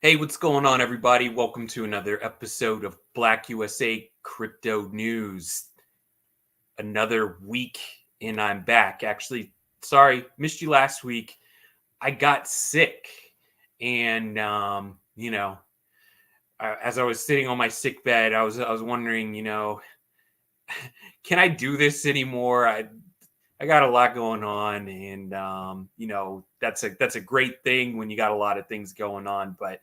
Hey, what's going on, everybody? Welcome to another episode of BlackUSA Crypto News. Another week, and I'm back. Actually, sorry, missed you last week. I got sick, and as I was sitting on my sick bed, I was wondering, can I do this anymore? I got a lot going on, and that's a great thing when you got a lot of things going on, but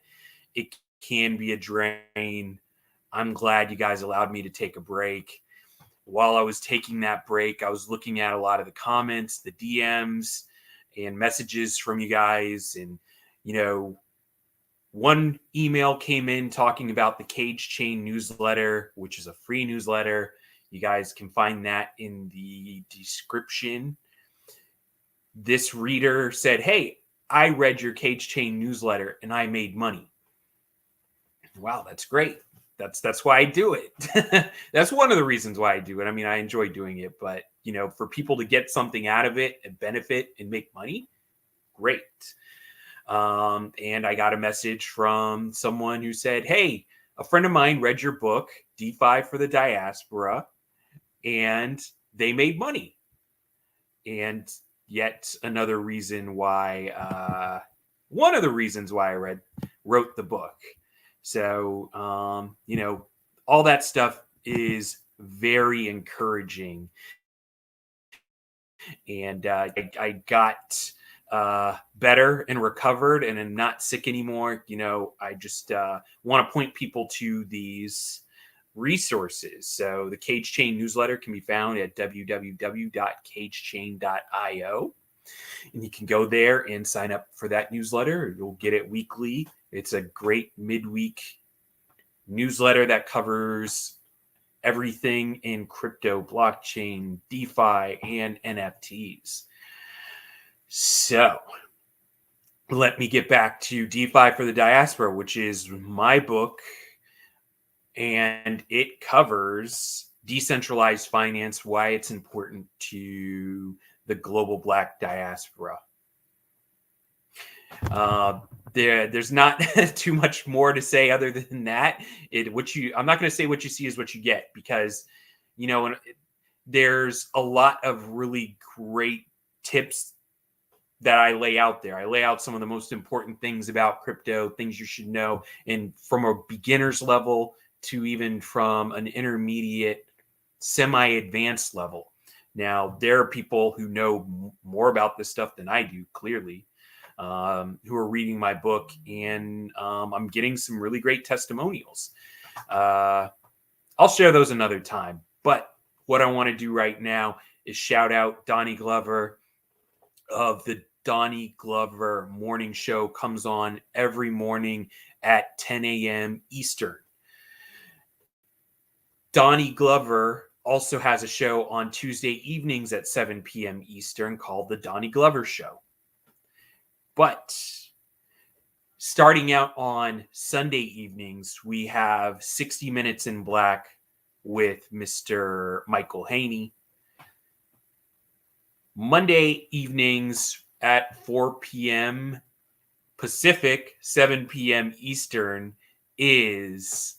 it can be a drain. I'm glad you guys allowed me to take a break. While I was taking that break, I was looking at a lot of the comments, the DMs, and messages from you guys. And, one email came in talking about the CageChain Newsletter, which is a free newsletter. You guys can find that in the description. This reader said, "Hey, I read your CageChain Newsletter and I made money." Wow, that's great. That's why I do it. That's one of the reasons why I do it. I mean, I enjoy doing it, but for people to get something out of it and benefit and make money, great. And I got a message from someone who said, "Hey, a friend of mine read your book, DeFi for the Diaspora, and they made money." And yet another reason why, one of the reasons why I wrote the book. So, all that stuff is very encouraging. And I got better and recovered and am not sick anymore. I just want to point people to these resources. So the CageChain Newsletter can be found at www.cagechain.io. And you can go there and sign up for that newsletter. You'll get it weekly. It's a great midweek newsletter that covers everything in crypto, blockchain, DeFi, and NFTs. So let me get back to DeFi for the Diaspora, which is my book, and it covers decentralized finance, why it's important to the global Black diaspora. There's not too much more to say other than that. I'm not going to say what you see is what you get, because there's a lot of really great tips that I lay out there. I lay out some of the most important things about crypto, things you should know, and from a beginner's level to even from an intermediate, semi-advanced level. Now, there are people who know more about this stuff than I do, clearly, who are reading my book, and I'm getting some really great testimonials. I'll share those another time. But what I want to do right now is shout out Donnie Glover of the Donnie Glover Morning Show. Comes on every morning at 10 a.m. Eastern. Donnie Glover also has a show on Tuesday evenings at 7 p.m. Eastern called The Donnie Glover Show. But starting out on Sunday evenings, we have 60 Minutes in Black with Mr. Michael Haney. Monday evenings at 4 p.m. Pacific, 7 p.m. Eastern is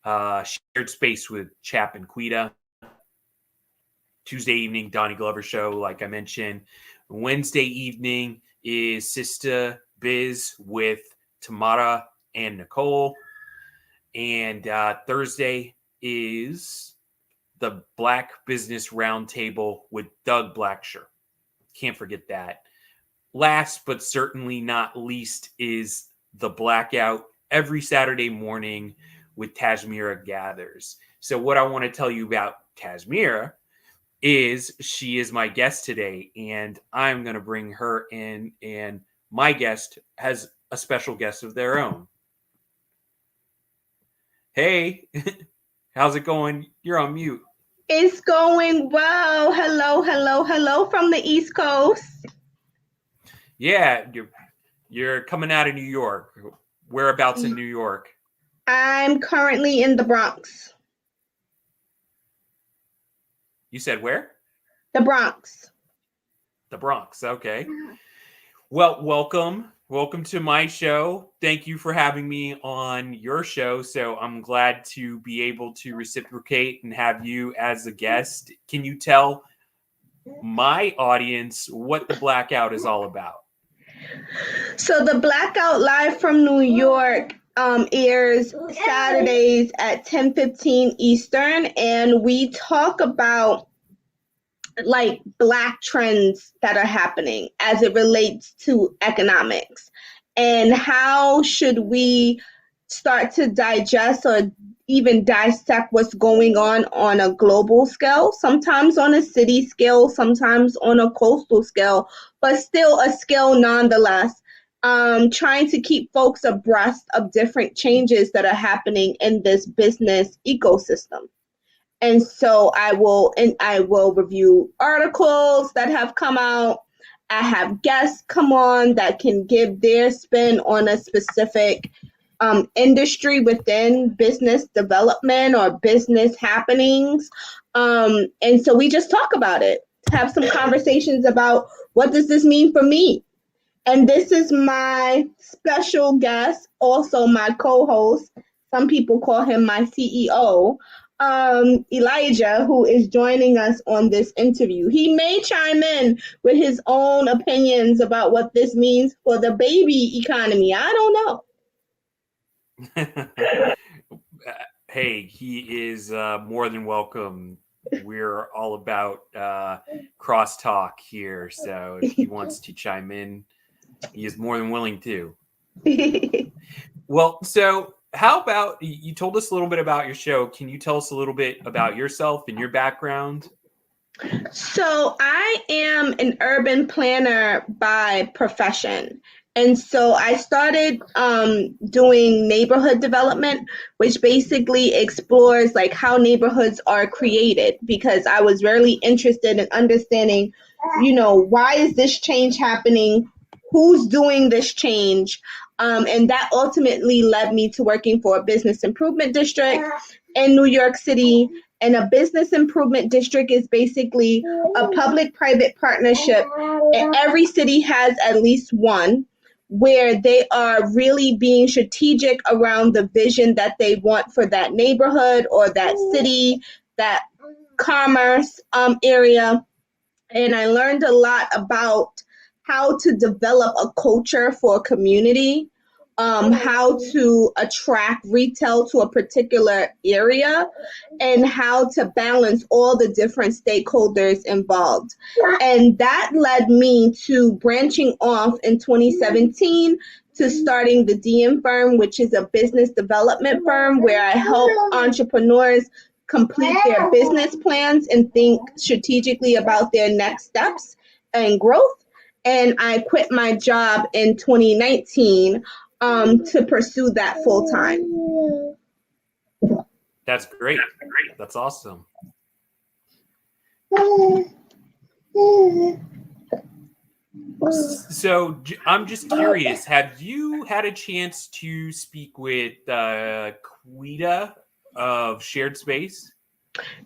Shared Space with Chap and Quita. Tuesday evening, Donnie Glover Show, like I mentioned. Wednesday evening is Sister Biz with Tamara and Nicole. And Thursday is the Black Business Roundtable with Doug Blacksher. Can't forget that. Last but certainly not least is the Blackout every Saturday morning with Tasemere Gathers. So what I want to tell you about Tasemere is she is my guest today, and I'm going to bring her in, and my guest has a special guest of their own. Hey, how's it going? You're on mute. It's going well. Hello from the East Coast. Yeah, you're coming out of New York. Whereabouts in New York? I'm currently in the Bronx. You said where? The Bronx. The Bronx. Okay. Well, welcome Welcome to my show. Thank you for having me on your show. So I'm glad to be able to reciprocate and have you as a guest. Can you tell my audience what the Blackout is all about? So the Blackout Live from New York airs Saturdays at 10:15 Eastern, and we talk about like Black trends that are happening as it relates to economics, and how should we start to digest or even dissect what's going on a global scale, sometimes on a city scale, sometimes on a coastal scale, but still a scale nonetheless. Trying to keep folks abreast of different changes that are happening in this business ecosystem. And so I will review articles that have come out. I have guests come on that can give their spin on a specific industry within business development or business happenings. And so we just talk about it, have some conversations about what does this mean for me. And this is my special guest, also my co-host. Some people call him my CEO, Elijah, who is joining us on this interview. He may chime in with his own opinions about what this means for the baby economy. I don't know. Hey, he is more than welcome. We're all about crosstalk here. So if he wants to chime in, he is more than willing to. Well, so how about you told us a little bit about your show? Can you tell us a little bit about yourself and your background? So I am an urban planner by profession. And so I started doing neighborhood development, which basically explores like how neighborhoods are created, because I was really interested in understanding, why is this change happening? Who's doing this change? And that ultimately led me to working for a business improvement district in New York City. And a business improvement district is basically a public-private partnership, and every city has at least one, where they are really being strategic around the vision that they want for that neighborhood or that city, that commerce area. And I learned a lot about how to develop a culture for a community, how to attract retail to a particular area, and how to balance all the different stakeholders involved. And that led me to branching off in 2017 to starting the DM firm, which is a business development firm where I help entrepreneurs complete their business plans and think strategically about their next steps and growth. And I quit my job in 2019 to pursue that full time. That's great. That's awesome. So I'm just curious, have you had a chance to speak with Quita of Shared Space?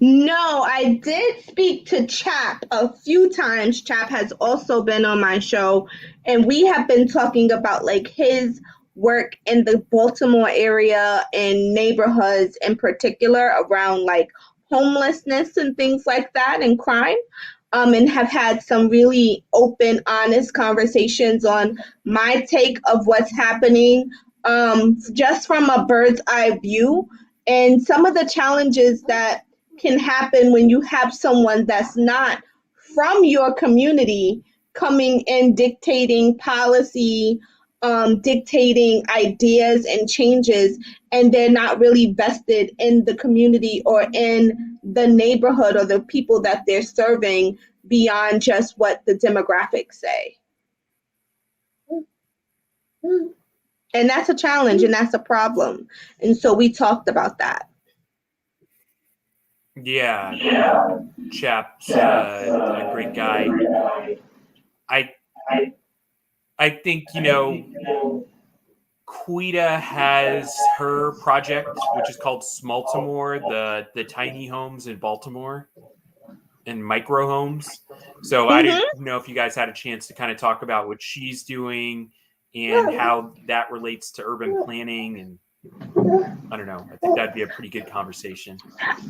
No, I did speak to Chap a few times. Chap has also been on my show, and we have been talking about like his work in the Baltimore area and neighborhoods in particular around like homelessness and things like that and crime. And have had some really open, honest conversations on my take of what's happening, just from a bird's eye view, and some of the challenges that can happen when you have someone that's not from your community coming in dictating policy, dictating ideas and changes, and they're not really vested in the community or in the neighborhood or the people that they're serving beyond just what the demographics say. And that's a challenge and that's a problem. And so we talked about that. Yeah, Chap's a great guy. I I think Quita has her project, which is called Smaltimore, the tiny homes in Baltimore and micro homes. So I didn't know if you guys had a chance to kind of talk about what she's doing and how that relates to urban planning. And I don't know, I think that'd be a pretty good conversation.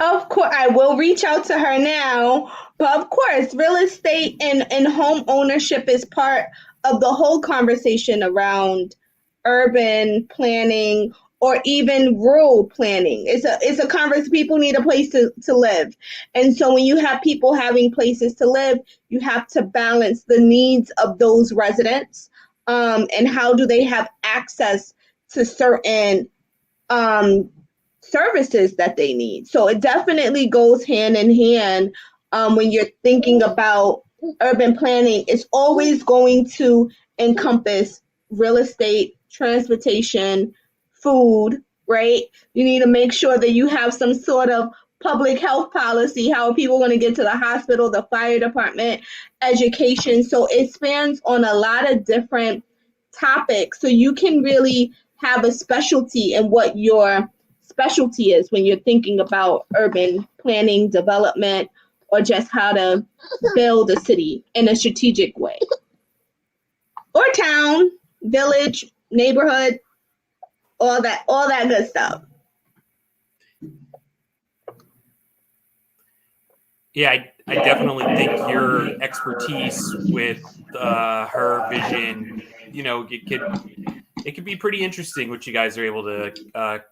Of course, I will reach out to her now. But of course, real estate and home ownership is part of the whole conversation around urban planning or even rural planning. It's a conversation. People need a place to live. And so when you have people having places to live, you have to balance the needs of those residents, and how do they have access to certain um, services that they need. So it definitely goes hand in hand. When you're thinking about urban planning, it's always going to encompass real estate, transportation, food, right? You need to make sure that you have some sort of public health policy. How are people going to get to the hospital, the fire department, education? So it spans on a lot of different topics. So you can really have a specialty in what your specialty is when you're thinking about urban planning, development, or just how to build a city in a strategic way. Or town, village, neighborhood, all that good stuff. Yeah, I definitely think your expertise with her vision, it could be pretty interesting what you guys are able to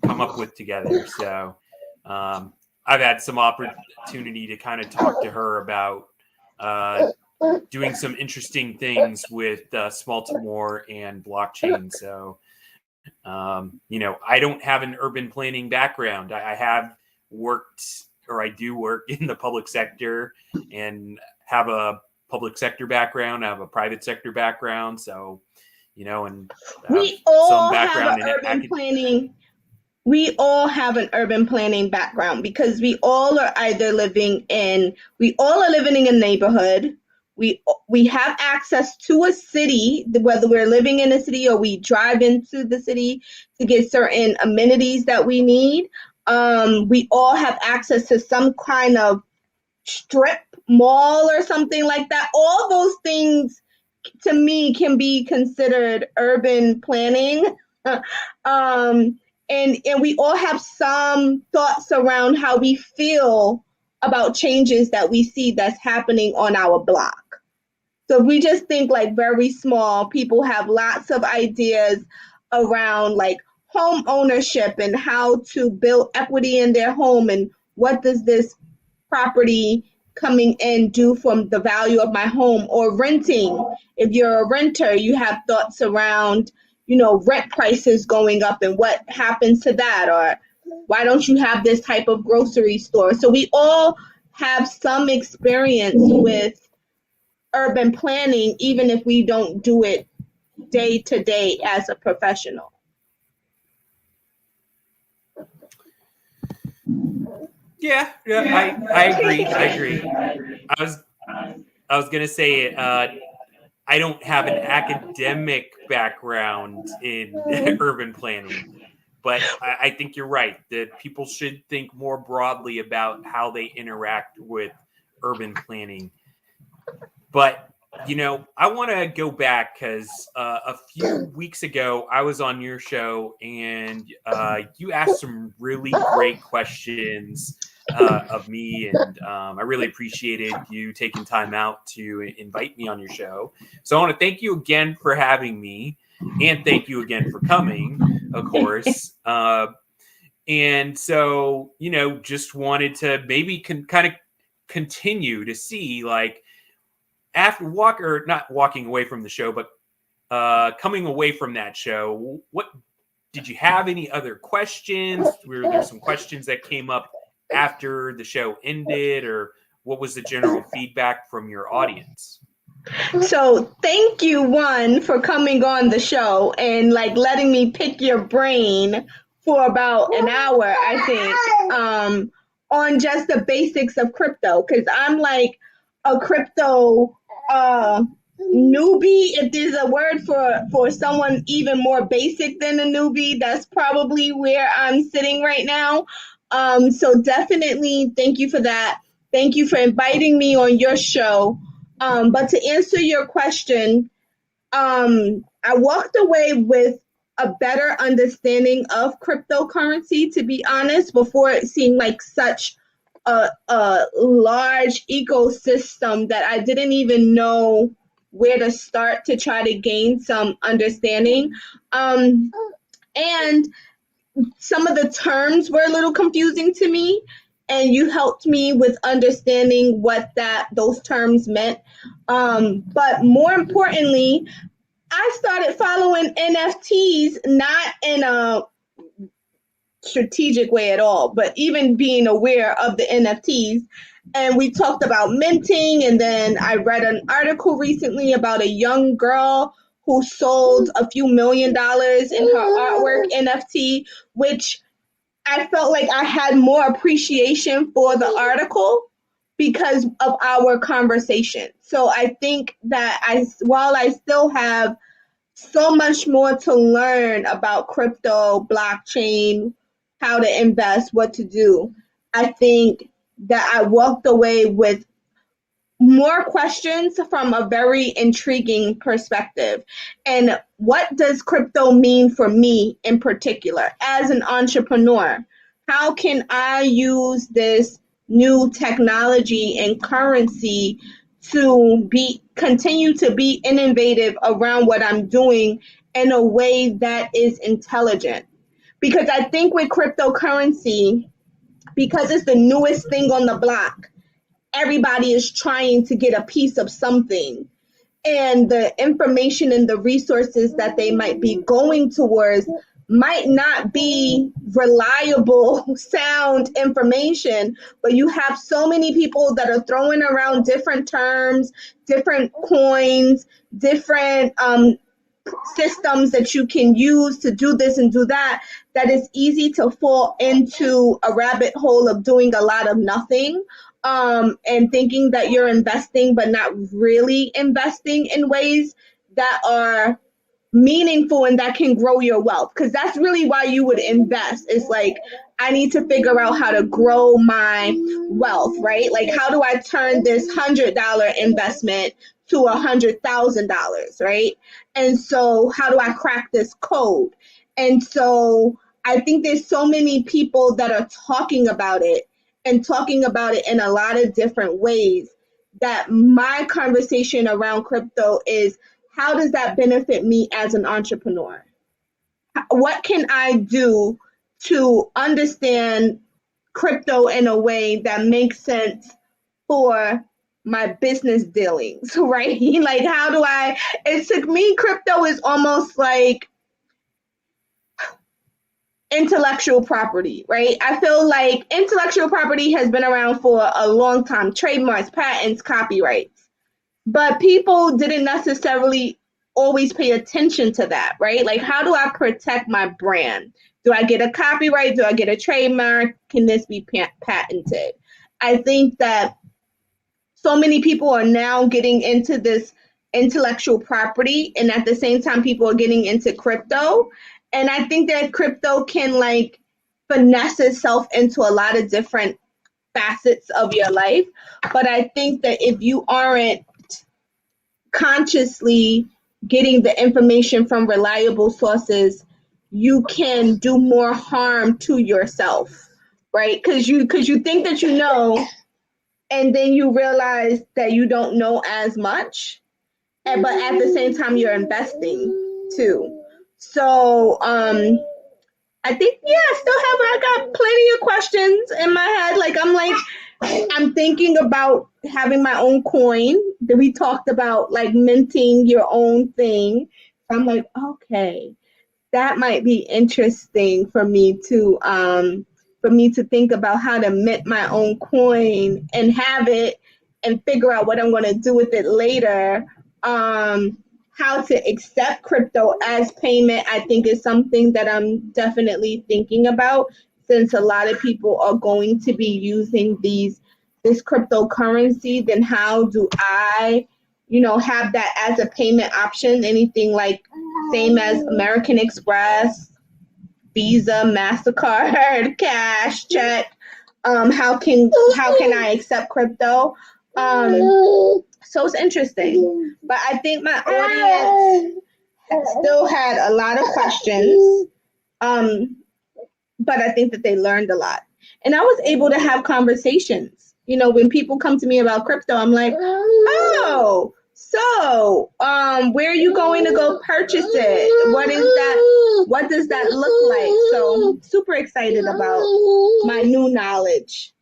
come up with together. So I've had some opportunity to kind of talk to her about doing some interesting things with small to more and blockchain. So, I don't have an urban planning background. I have worked, or I do work in the public sector and have a public sector background. I have a private sector background. So, and we all have an urban planning. We all have an urban planning background because we all are living in a neighborhood. We have access to a city, whether we're living in a city or we drive into the city to get certain amenities that we need. We all have access to some kind of strip mall or something like that. All those things to me can be considered urban planning. And we all have some thoughts around how we feel about changes that we see that's happening on our block. So if we just think like very small, people have lots of ideas around like home ownership and how to build equity in their home and what does this property coming in do from the value of my home, or renting. If you're a renter, you have thoughts around, rent prices going up and what happens to that, or why don't you have this type of grocery store? So we all have some experience with urban planning, even if we don't do it day to day as a professional. Yeah, I agree. I was gonna say I don't have an academic background in urban planning, but I think you're right that people should think more broadly about how they interact with urban planning. But I want to go back because a few weeks ago I was on your show and you asked some really great questions of me, and I really appreciated you taking time out to invite me on your show. So I want to thank you again for having me, and thank you again for coming, of course. And so, just wanted to maybe kind of continue to see, like, after not walking away from the show, but coming away from that show, what did you have any other questions? Were there some questions that came up after the show ended, or what was the general feedback from your audience? So thank you, one, for coming on the show and like letting me pick your brain for about an hour, I think, on just the basics of crypto, because I'm like a crypto newbie. If there's a word for someone even more basic than a newbie, that's probably where I'm sitting right now. So definitely thank you for that. Thank you for inviting me on your show. But to answer your question, I walked away with a better understanding of cryptocurrency, to be honest, before it seemed like such a large ecosystem that I didn't even know where to start to try to gain some understanding. And some of the terms were a little confusing to me, and you helped me with understanding what those terms meant. But more importantly, I started following NFTs, not in a strategic way at all, but even being aware of the NFTs. And we talked about minting, and then I read an article recently about a young girl who sold a few $1 million in her artwork NFT, which I felt like I had more appreciation for the article because of our conversation. So I think that while I still have so much more to learn about crypto, blockchain, how to invest, what to do, I think that I walked away with more questions from a very intriguing perspective. And what does crypto mean for me in particular as an entrepreneur? How can I use this new technology and currency to continue to be innovative around what I'm doing in a way that is intelligent? Because I think with cryptocurrency, because it's the newest thing on the block, everybody is trying to get a piece of something, and the information and the resources that they might be going towards might not be reliable sound information, but you have so many people that are throwing around different terms, different coins, different systems that you can use to do this and do that, that it's easy to fall into a rabbit hole of doing a lot of nothing, and thinking that you're investing but not really investing in ways that are meaningful and that can grow your wealth, because that's really why you would invest. It's like, I need to figure out how to grow my wealth, right? Like, how do I turn this $100 investment to $100,000, right? And so how do I crack this code? And so I think there's so many people that are talking about it and talking about it in a lot of different ways, that my conversation around crypto is, how does that benefit me as an entrepreneur? What can I do to understand crypto in a way that makes sense for my business dealings, right? Like, it took me, crypto is almost like intellectual property, right? I feel like intellectual property has been around for a long time, trademarks, patents, copyrights, but people didn't necessarily always pay attention to that, right? Like, how do I protect my brand? Do I get a copyright? Do I get a trademark? Can this be patented? I think that so many people are now getting into this intellectual property, and at the same time people are getting into crypto, and I think that crypto can like finesse itself into a lot of different facets of your life. But I think that if you aren't consciously getting the information from reliable sources, you can do more harm to yourself, right? Because you think that you know, and then you realize that you don't know as much, but at the same time you're investing too. So I think, yeah, I got plenty of questions in my head. I'm thinking about having my own coin. That we talked about, like, minting your own thing. So I'm like, okay, that might be interesting for me to think about how to mint my own coin and have it, and figure out what I'm going to do with it later. How to accept crypto as payment, I think, is something that I'm definitely thinking about, since a lot of people are going to be using this cryptocurrency. Then how do I, have that as a payment option? Anything like same as American Express, Visa, MasterCard, cash, check. How can I accept crypto? So it's interesting. But I think my audience still had a lot of questions. But I think that they learned a lot. And I was able to have conversations. You know, when people come to me about crypto, I'm like, oh, so where are you going to go purchase it? What is that? What does that look like? So super excited about my new knowledge.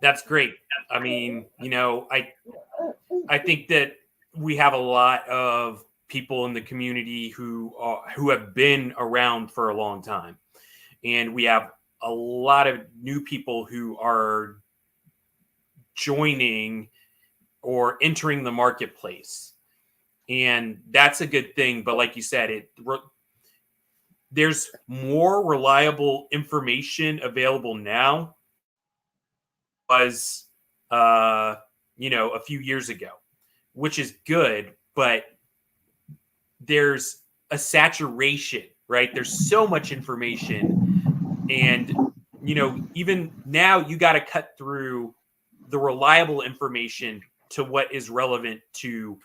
That's great. I mean, you know, I think that we have a lot of people in the community who have been around for a long time, and we have a lot of new people who are joining or entering the marketplace, and that's a good thing. But like you said, there's more reliable information available now was you know, a few years ago, which is good, but there's a saturation, right? There's so much information, and you know, even now you got to cut through the reliable information to what is relevant to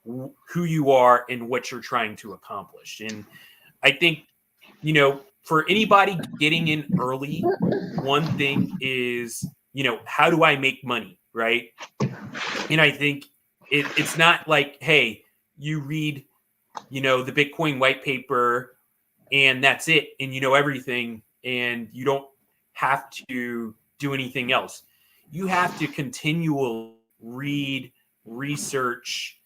who you are and what you're trying to accomplish. And I think, you know, for anybody getting in early, one thing is, you know, how do I make money, right? And I think it's not like, hey, you read, you know, the Bitcoin white paper and that's it, and you know everything, and you don't have to do anything else. You have to continually read, research,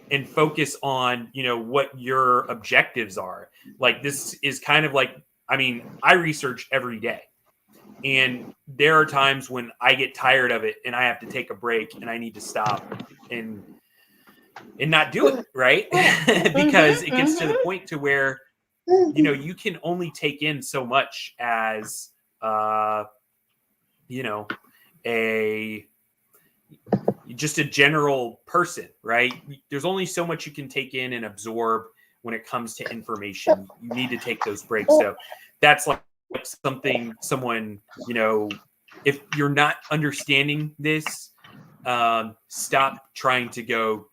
and focus on, you know, what your objectives are. Like, this is kind of like, I mean, I research every day, and there are times when I get tired of it and I have to take a break and I need to stop and not do it, right? Because it gets to the point to where, you know, you can only take in so much as you know, just a general person, right? There's only so much you can take in and absorb when it comes to information. You need to take those breaks. So that's like someone, you know, if you're not understanding this, stop trying to go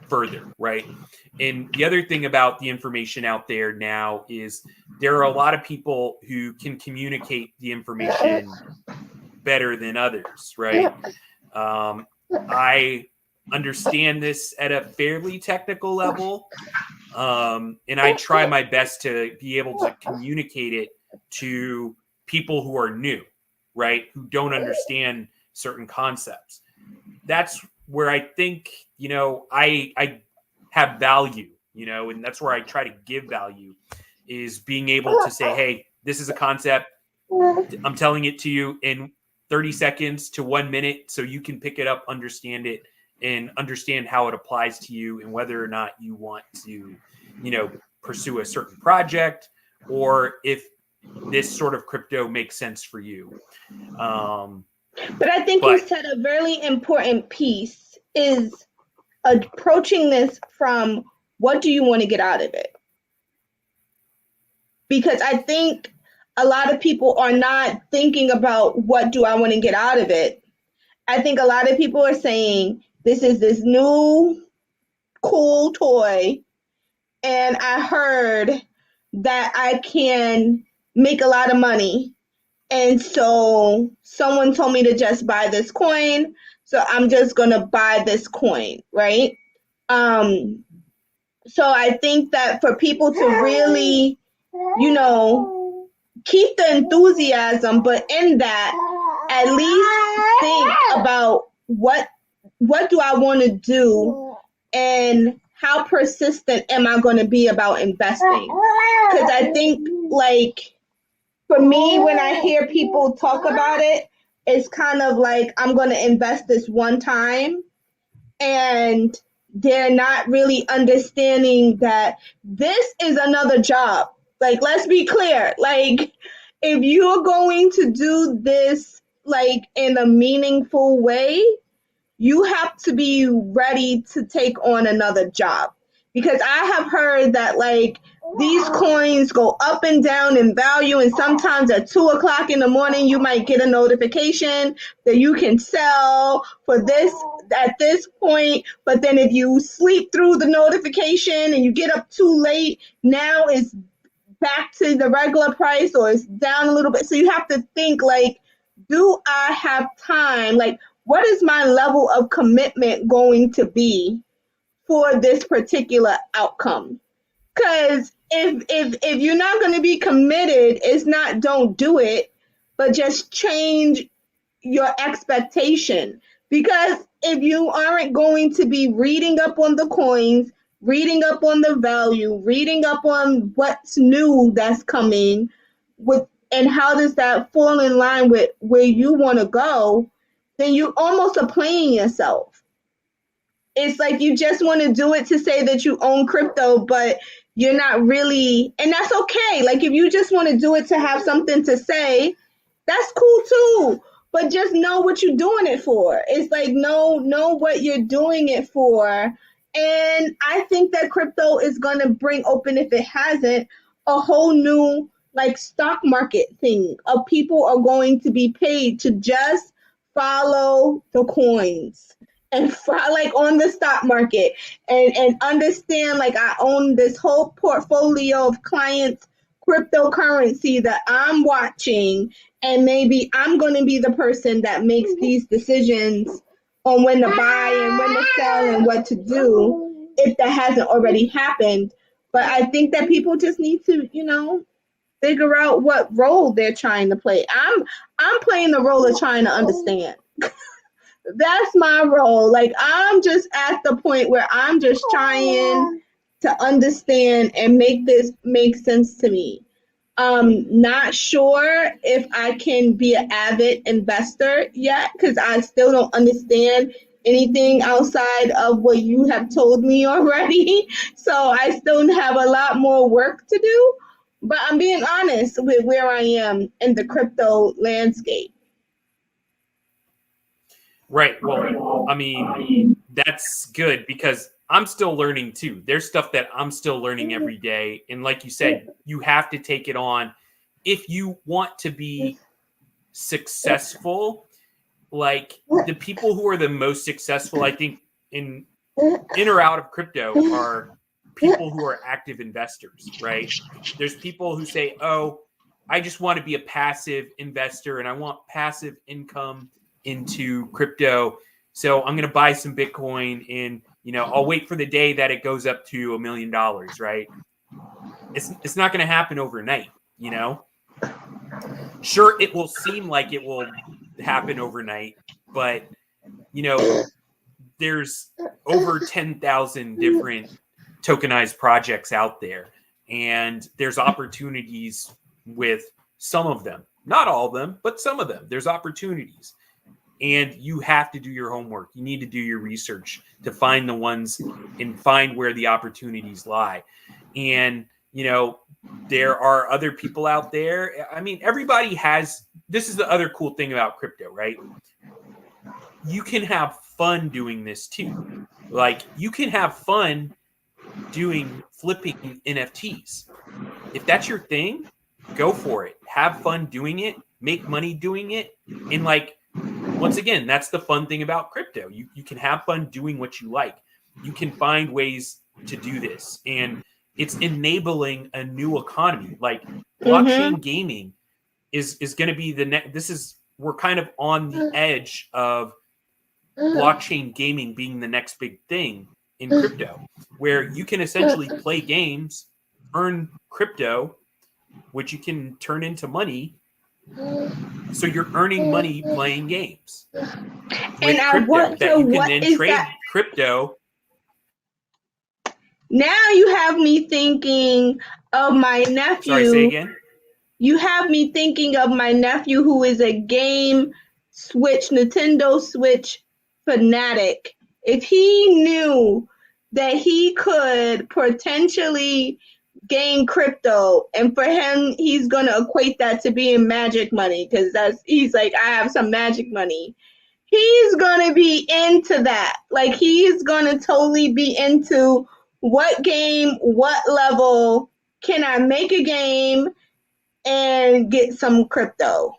further, right? And the other thing about the information out there now is there are a lot of people who can communicate the information better than others, right? I understand this at a fairly technical level, and I try my best to be able to communicate it to people who are new, right? Who don't understand certain concepts. That's where I think, you know, I have value, you know, and that's where I try to give value, is being able to say, hey, this is a concept. I'm telling it to you in 30 seconds to 1 minute so you can pick it up, understand it, and understand how it applies to you and whether or not you want to, you know, pursue a certain project or if this sort of crypto makes sense for you. But I think you said a very important piece is approaching this from what do you want to get out of it? Because I think a lot of people are not thinking about what do I want to get out of it. I think a lot of people are saying, this is this new cool toy, and I heard that I can make a lot of money. And so someone told me to just buy this coin, so I'm just going to buy this coin, right? So I think that for people to really, you know, keep the enthusiasm, but in that, at least think about what do I want to do and how persistent am I going to be about investing? Because I think, like, for me, when I hear people talk about it, it's kind of like I'm going to invest this one time, and they're not really understanding that this is another job. Like, let's be clear. Like, if you're going to do this, like, in a meaningful way, you have to be ready to take on another job, because I have heard that like these coins go up and down in value, and sometimes at 2 o'clock in the morning you might get a notification that you can sell for this at this point, but then if you sleep through the notification and you get up too late, now it's back to the regular price or it's down a little bit. So you have to think like, do I have time? Like, what is my level of commitment going to be for this particular outcome? Because if you're not going to be committed, it's not don't do it, but just change your expectation. Because if you aren't going to be reading up on the coins, reading up on the value, reading up on what's new that's coming with, and how does that fall in line with where you want to go, then you almost are playing yourself. It's like you just want to do it to say that you own crypto, but you're not really, and that's okay. Like if you just want to do it to have something to say, that's cool too. But just know what you're doing it for. It's like know what you're doing it for. And I think that crypto is gonna bring open, if it hasn't, a whole new like stock market thing of people are going to be paid to just follow the coins and like on the stock market and understand like I own this whole portfolio of clients cryptocurrency that I'm watching, and maybe I'm going to be the person that makes these decisions on when to buy and when to sell and what to do if that hasn't already happened. But I think that people just need to, figure out what role they're trying to play. I'm playing the role of trying to understand. That's my role. Like I'm just at the point where I'm just trying to understand and make this make sense to me. Not sure if I can be an avid investor yet because I still don't understand anything outside of what you have told me already. So I still have a lot more work to do. But I'm being honest with where I am in the crypto landscape. Right. Well, I mean, that's good because I'm still learning too. There's stuff that I'm still learning every day. And like you said, you have to take it on if you want to be successful. Like the people who are the most successful, I think, in or out of crypto are people who are active investors, right? There's people who say, oh, I just want to be a passive investor and I want passive income into crypto. So I'm going to buy some Bitcoin and, I'll wait for the day that it goes up to $1 million, right? It's not going to happen overnight, Sure, it will seem like it will happen overnight, but, there's over 10,000 different tokenized projects out there, and there's opportunities with some of them. Not all of them, but some of them. There's opportunities. And you have to do your homework. You need to do your research to find the ones and find where the opportunities lie. And, there are other people out there. I mean, everybody has, this is the other cool thing about crypto, right? You can have fun doing this too. Like you can have fun doing flipping NFTs. If that's your thing, go for it. Have fun doing it, make money doing it. And once again, that's the fun thing about crypto. You can have fun doing what you like. You can find ways to do this. And it's enabling a new economy. Like blockchain gaming is going to be the next. We're kind of on the edge of blockchain gaming being the next big thing in crypto, where you can essentially play games, earn crypto, which you can turn into money. So you're earning money playing games with crypto that you can then trade crypto. Now you have me thinking of my nephew. Sorry, say again. You have me thinking of my nephew who is a Nintendo Switch fanatic. If he knew that he could potentially gain crypto, and for him, he's going to equate that to being magic money because he's like, I have some magic money. He's going to be into that. Like he's going to totally be into what game, what level, can I make a game and get some crypto?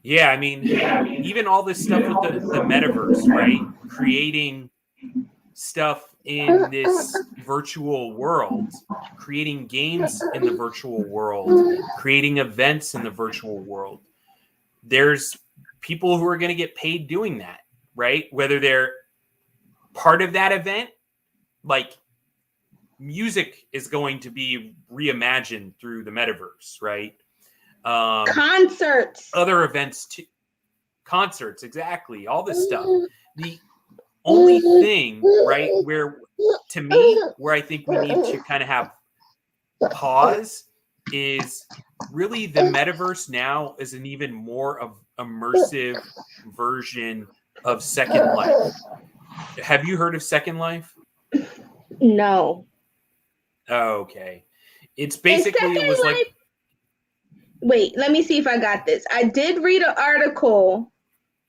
Yeah, I mean, even all this stuff with the metaverse, right? Creating stuff in this virtual world, creating games in the virtual world, creating events in the virtual world. There's people who are going to get paid doing that, right? Whether they're part of that event, like music is going to be reimagined through the metaverse, right? Concerts. Other events too. Concerts, exactly. All this stuff. The only thing, right, where to me, where I think we need to kind of have pause is really the metaverse now is an even more of immersive version of Second Life. Have you heard of Second Life? No. Okay. It's basically, it was like, wait, let me see if I got this. I did read an article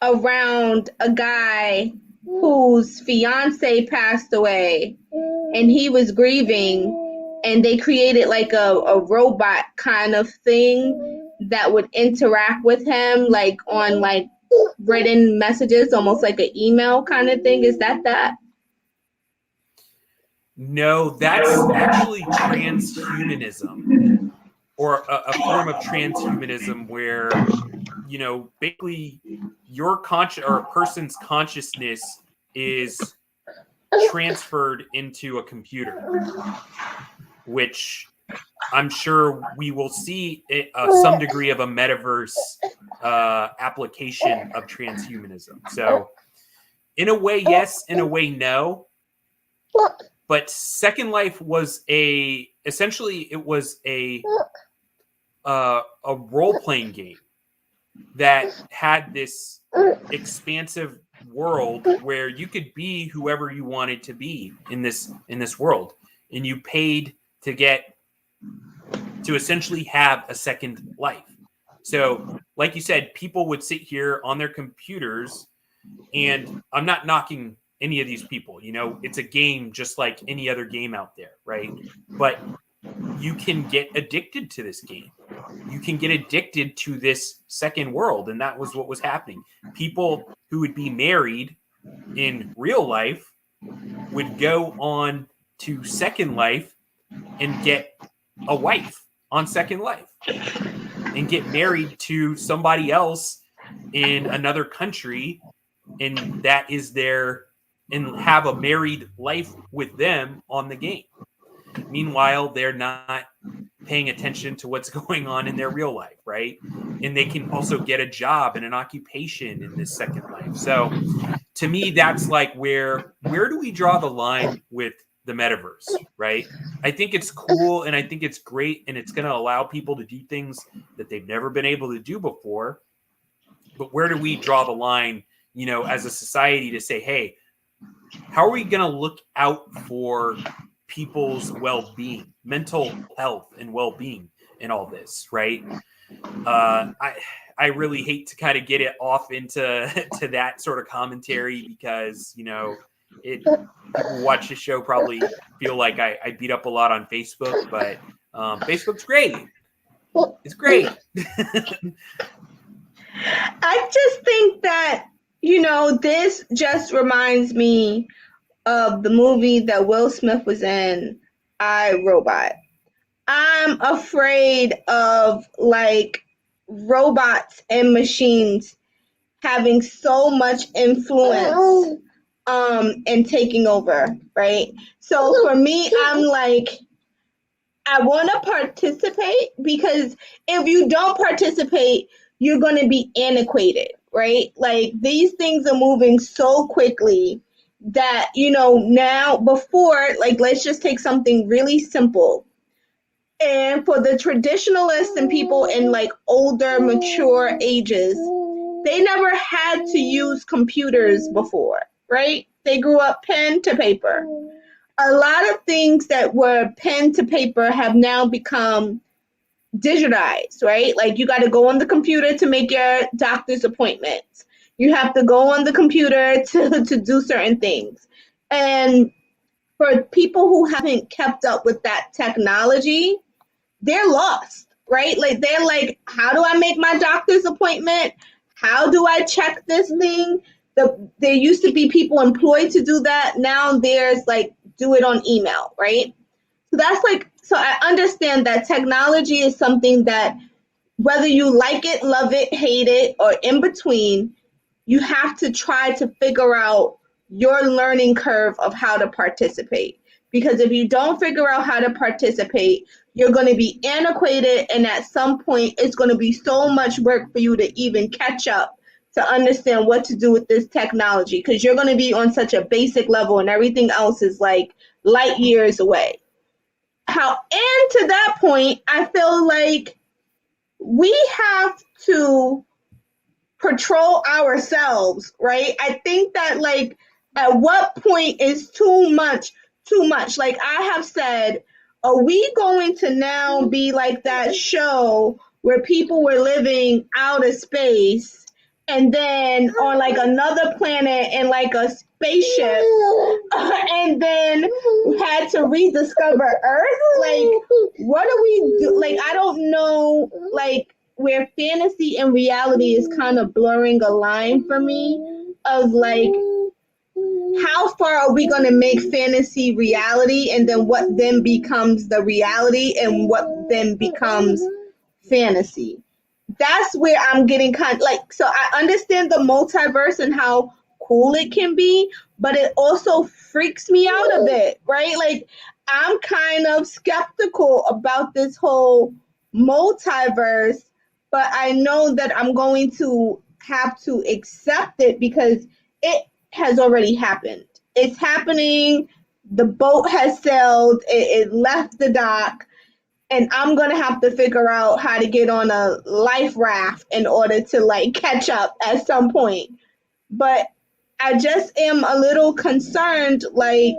around a guy whose fiance passed away and he was grieving, and they created like a robot kind of thing that would interact with him like on like written messages, almost like an email kind of thing. Is that? no, that's actually transhumanism, or a form of transhumanism where, you know, basically your conscious or a person's consciousness is transferred into a computer, which I'm sure we will see some degree of a metaverse application of transhumanism. So in a way, yes, in a way, no. But Second Life was essentially it was a role-playing game that had this expansive world where you could be whoever you wanted to be in this world, and you paid to essentially have a second life. So, like you said, people would sit here on their computers, and I'm not knocking any of these people. You know, it's a game just like any other game out there, right? But you can get addicted to this game. You can get addicted to this second world, and that was what was happening. People who would be married in real life would go on to Second Life and get a wife on Second Life and get married to somebody else in another country, and that is and have a married life with them on the game. Meanwhile, they're not paying attention to what's going on in their real life, right? And they can also get a job and an occupation in this second life. So to me, that's like where do we draw the line with the metaverse, right? I think it's cool, and I think it's great, and it's going to allow people to do things that they've never been able to do before. But where do we draw the line, you know, as a society to say, hey, how are we going to look out for people's well-being, mental health and well-being in all this, right? I really hate to kind of get it off into to that sort of commentary because, you know, people who watch the show probably feel like I beat up a lot on Facebook, but Facebook's great. It's great. I just think that, you know, this just reminds me of the movie that Will Smith was in, I, Robot. I'm afraid of like robots and machines having so much influence and taking over, right? So for me, I'm like, I want to participate because if you don't participate, you're going to be antiquated, right? Like these things are moving so quickly that, you know, now before, like, let's just take something really simple. And for the traditionalists and people in like older, mature ages, they never had to use computers before, right? They grew up pen to paper. A lot of things that were pen to paper have now become digitized, right? Like you got to go on the computer to make your doctor's appointments. You have to go on the computer to do certain things. And for people who haven't kept up with that technology, they're lost, right? Like they're like, how do I make my doctor's appointment? How do I check this thing? There used to be people employed to do that. Now there's like, do it on email, right? So that's like, so I understand that technology is something that whether you like it, love it, hate it, or in between, you have to try to figure out your learning curve of how to participate. Because if you don't figure out how to participate, you're going to be antiquated, and at some point, it's going to be so much work for you to even catch up to understand what to do with this technology, because you're going to be on such a basic level and everything else is like light years away. And to that point, I feel like we have to patrol ourselves, right? I think that like at what point is too much? Like I have said, are we going to now be like that show where people were living out of space and then on like another planet in like a spaceship and then had to rediscover Earth? Like, what do we do? Like, I don't know, like, where fantasy and reality is kind of blurring a line for me of like, how far are we going to make fantasy reality, and then what then becomes the reality and what then becomes fantasy? That's where I'm getting kind of like, so I understand the multiverse and how cool it can be, but it also freaks me out a bit, right? Like I'm kind of skeptical about this whole multiverse, but I know that I'm going to have to accept it because it has already happened. It's happening. The boat has sailed. It left the dock. And I'm going to have to figure out how to get on a life raft in order to like catch up at some point. But I just am a little concerned, like,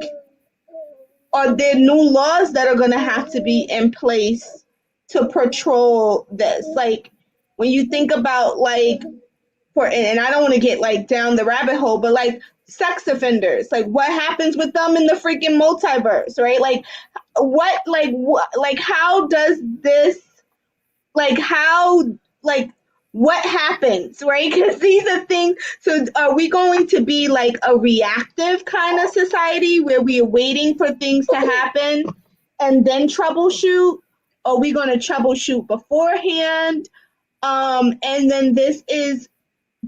are there new laws that are going to have to be in place to patrol this? Like, when you think about like, and I don't want to get like down the rabbit hole, but like sex offenders, like what happens with them in the freaking multiverse, right? Like what, how does this, like how, like what happens, right? Because these are things. So are we going to be like a reactive kind of society where we are waiting for things to happen and then troubleshoot? Are we going to troubleshoot beforehand? And then this is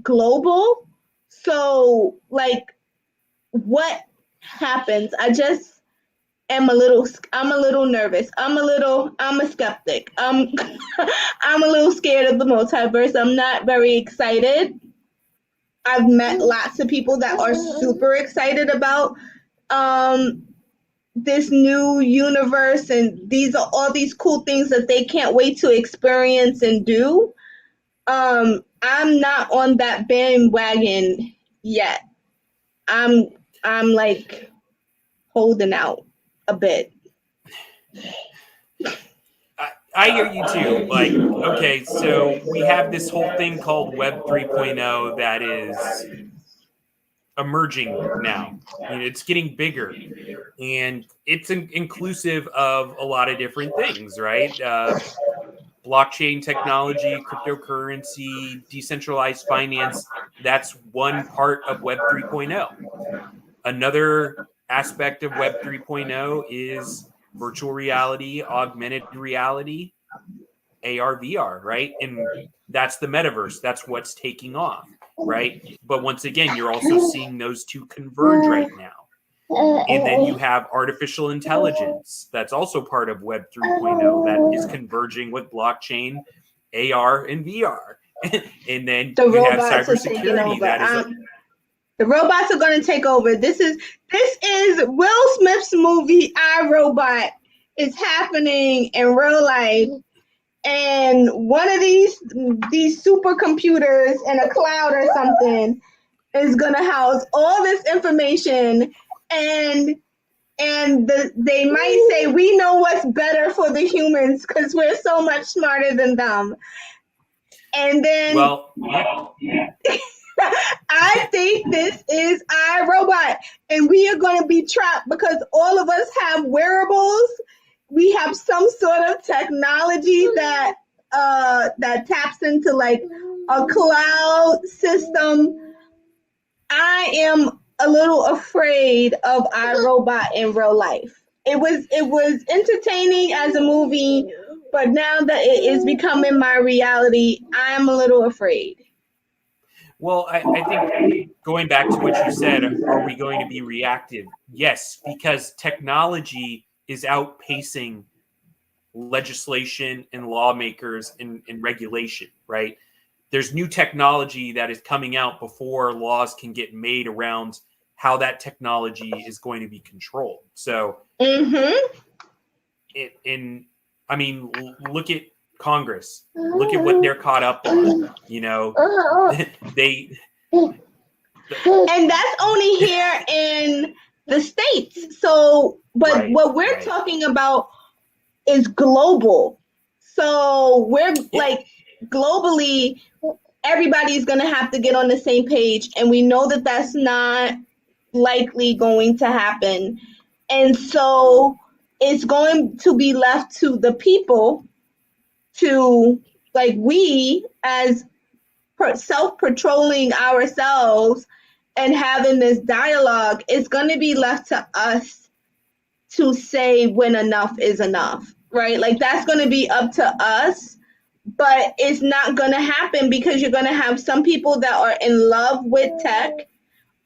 global. So like what happens? I just am I'm a little nervous. I'm a skeptic. I'm a little scared of the multiverse. I'm not very excited. I've met lots of people that are super excited about this new universe, and these are all these cool things that they can't wait to experience and do. I'm not on that bandwagon yet. I'm like holding out a bit. I hear you too. Like, okay, so we have this whole thing called Web 3.0 that is emerging now. You know, it's getting bigger, and it's inclusive of a lot of different things, right? Blockchain technology, cryptocurrency, decentralized finance. That's one part of Web 3.0. Another aspect of Web 3.0 is virtual reality, augmented reality, AR, VR, right? And that's the metaverse. That's what's taking off, right? But once again, you're also seeing those two converge right now. And then you have artificial intelligence. That's also part of Web 3.0 that is converging with blockchain, AR, and VR. And then you have cybersecurity. The robots are going to take over. This is Will Smith's movie I, Robot is happening in real life. And one of these supercomputers in a cloud or something is going to house all this information, and they might say, we know what's better for the humans because we're so much smarter than them. And then I this is iRobot, and we are going to be trapped because all of us have wearables. We have some sort of technology that taps into like a cloud system. I am a little afraid of iRobot in real life. It was entertaining as a movie, but now that it is becoming my reality, I'm a little afraid. Well, I think going back to what you said, are we going to be reactive? Yes, because technology is outpacing legislation and lawmakers and regulation, right? There's new technology that is coming out before laws can get made around how that technology is going to be controlled. So, I mean, look at Congress. Look at what they're caught up on. You know, they. And that's only here in the States. So, but what we're talking about is global. So we're like globally, everybody's going to have to get on the same page. And we know that that's not likely going to happen. And so it's going to be left to the people to, like, we as self-patrolling ourselves and having this dialogue, it's going to be left to us to say when enough is enough, right? Like, that's going to be up to us, but it's not going to happen because you're going to have some people that are in love with tech,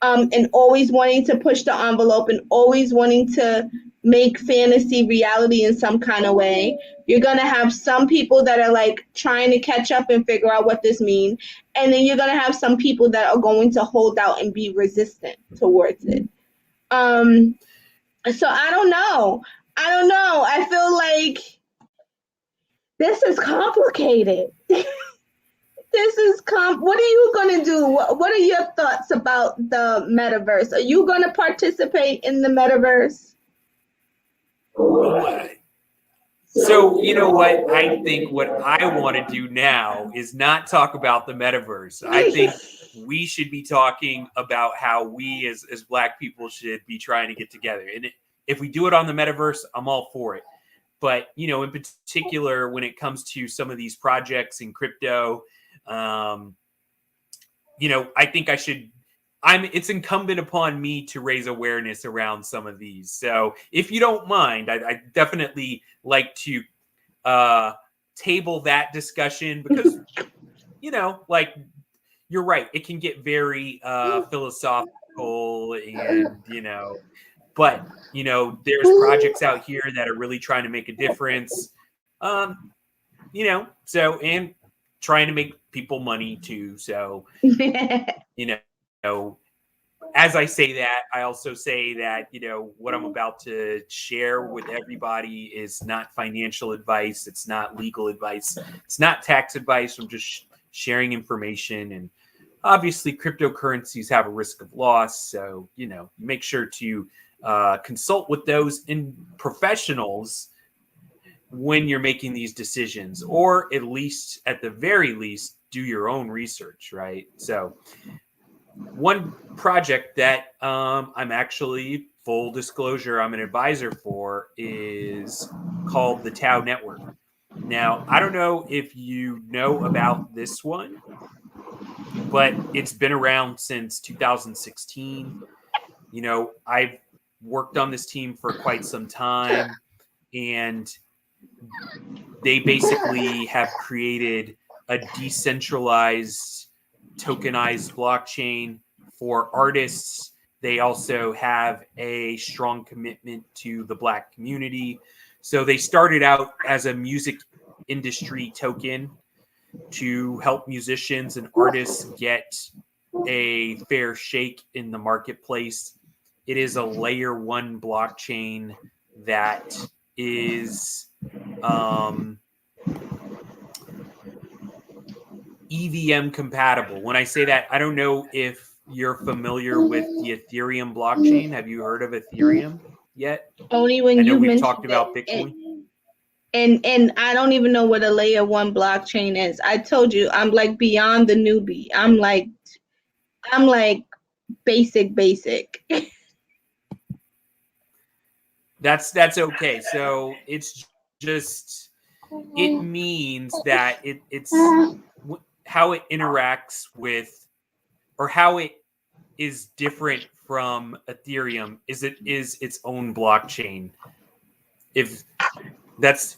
and always wanting to push the envelope and always wanting to make fantasy reality in some kind of way. You're going to have some people that are like trying to catch up and figure out what this means. And then you're going to have some people that are going to hold out and be resistant towards it. So I don't know. I feel like this is complicated. What are you going to do? What are your thoughts about the metaverse? Are you going to participate in the metaverse? So, you know what? I think what I want to do now is not talk about the metaverse. I think we should be talking about how we as Black people should be trying to get together. And if we do it on the metaverse, I'm all for it. But, you know, in particular, when it comes to some of these projects in crypto, you know, I think it's incumbent upon me to raise awareness around some of these. So if you don't mind, I definitely like to table that discussion because, you know, like, you're right. It can get very philosophical and, you know, but, you know, there's projects out here that are really trying to make a difference. You know, so, and trying to make people money too. So, you know, as I say that, I also say that, you know, what I'm about to share with everybody is not financial advice. It's not legal advice. It's not tax advice. I'm just sharing information. And obviously, cryptocurrencies have a risk of loss. So, you know, make sure to consult with those professionals when you're making these decisions, or at the very least, do your own research, right? So one project that I'm actually, full disclosure, I'm an advisor for is called the Tau Network. Now, I don't know if you know about this one, but it's been around since 2016. You know, I've worked on this team for quite some time, and they basically have created a decentralized tokenized blockchain for artists. They also have a strong commitment to the Black community. So they started out as a music industry token to help musicians and artists get a fair shake in the marketplace. It is a layer 1 blockchain that is EVM compatible. When I say that, I don't know if you're familiar with the Ethereum blockchain. Have you heard of Ethereum yet? Only when I know you we've talked about Bitcoin. And I don't even know what a layer 1 blockchain is. I told you, I'm like beyond the newbie. I'm like basic. That's okay. So it's just, it means that it's how it interacts with, or how it is different from Ethereum is it is its own blockchain. If that's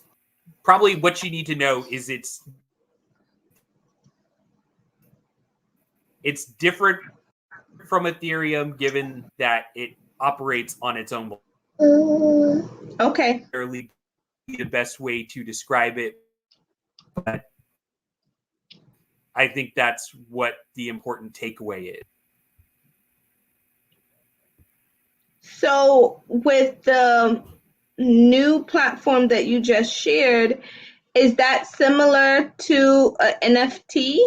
probably what you need to know, is it's different from Ethereum, given that it operates on its own. Okay. The best way to describe it, but I think that's what the important takeaway is. So with the new platform that you just shared, is that similar to an NFT?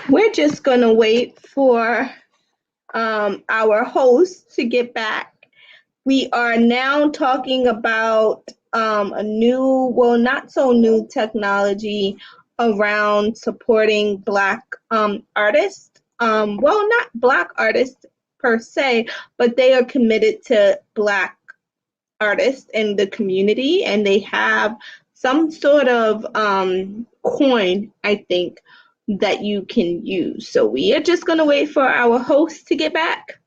We're just going to wait for our host to get back. We are now talking about a new, well, not so new technology around supporting Black artists. Well, not Black artists per se, but they are committed to Black artists in the community, and they have some sort of coin, I think, that you can use. So we are just going to wait for our host to get back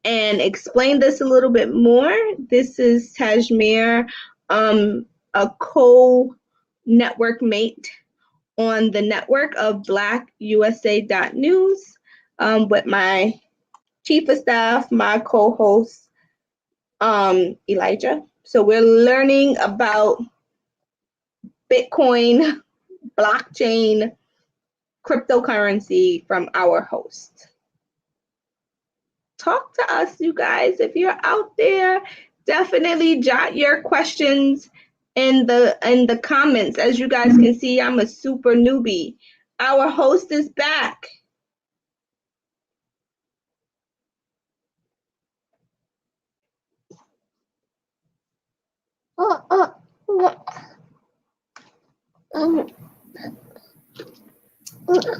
and explain this a little bit more. This is Tasemere, a co-network mate on the network of BlackUSA.news, with my chief of staff, my co-host, Elijah. So we're learning about Bitcoin, blockchain, cryptocurrency from our host. Talk to us, you guys. If you're out there, definitely jot your questions in the comments. As you guys can see, I'm a super newbie. Our host is back.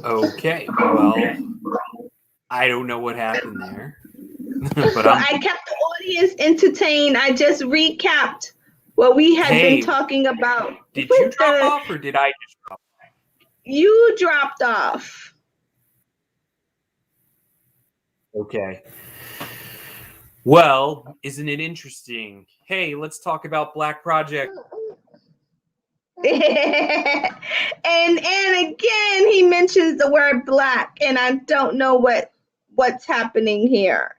Okay, well, I don't know what happened there. But I kept the audience entertained. I just recapped what we had been talking about. Did you drop off, or did I just drop off? You dropped off. Okay. Well, isn't it interesting? Hey, let's talk about Black Project. and again, he mentions the word Black, and I don't know what's happening here.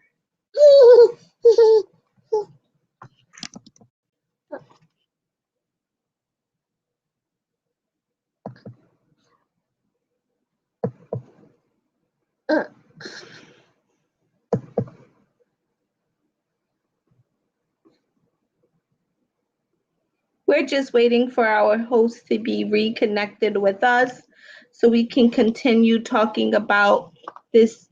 We're just waiting for our host to be reconnected with us so we can continue talking about this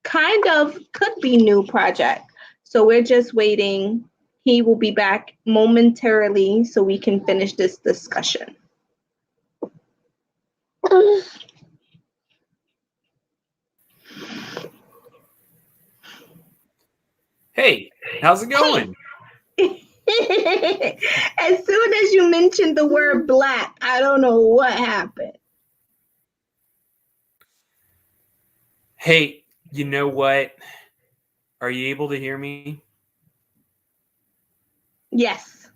kind of could be new project. So we're just waiting. He will be back momentarily so we can finish this discussion. Hey, how's it going? As soon as you mentioned the word Black, I don't know what happened. Hey, you know what? Are you able to hear me? Yes.